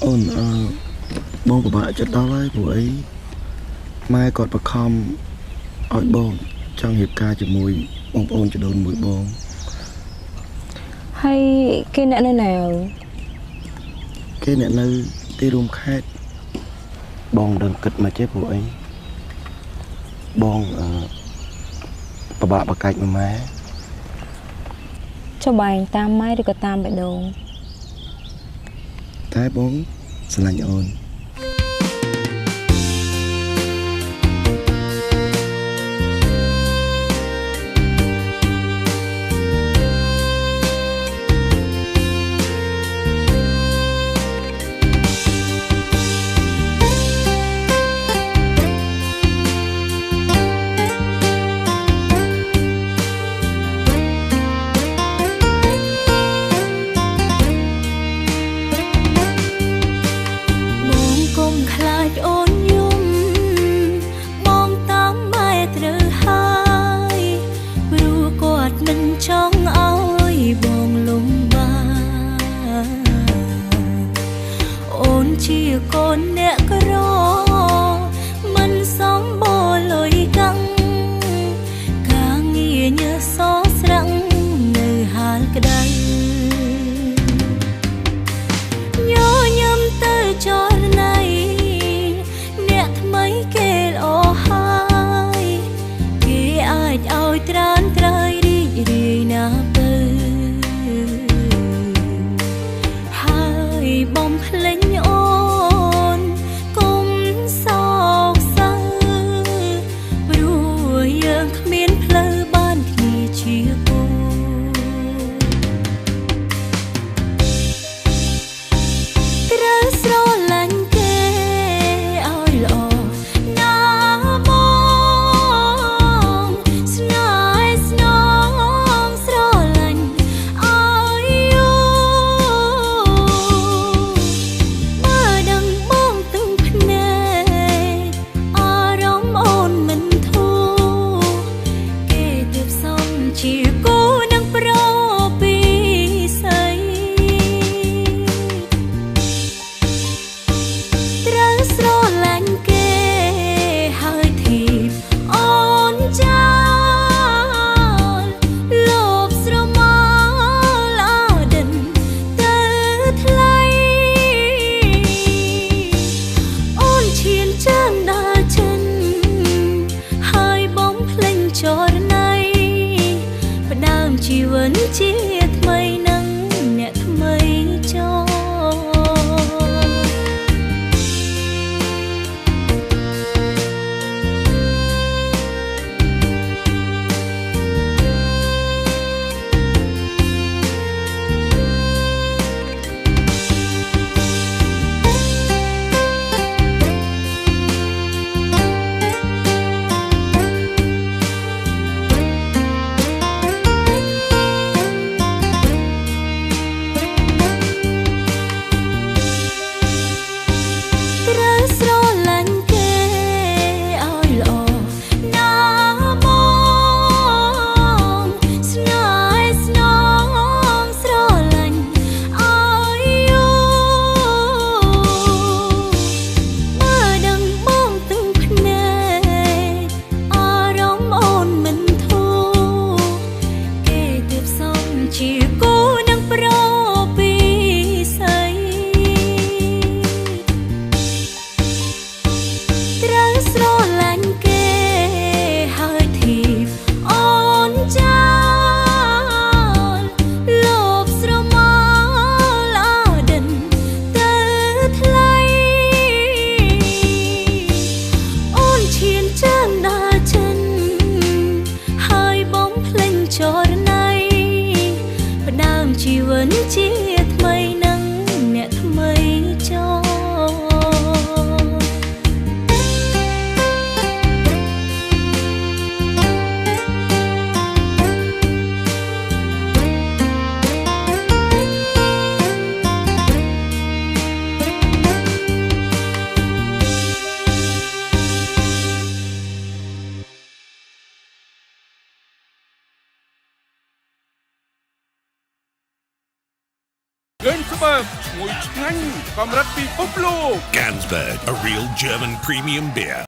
អូនបងពិបាកចិត្តដល់ហើយព្រោះអីម៉ែគាត់បខំឲ្យបងចង់រៀបការជាមួយបងប្អូនចដូនមួយបងហើយគេអ្នកនៅណាគេអ្នកនៅទីរួមខេត្តបងដឹងគិតមកចេះព្រោះអីបងពិបាកបកាច់មួយម៉ែចុះបែងតាមម៉ែឬក៏តាមបេះដូងតែបងស្រឡាញ់អូន เกินสเบิร์กឈ្ងុយឆ្ងាញ់កម្រិតពិភពលោក Gansberg, a real German premium beer.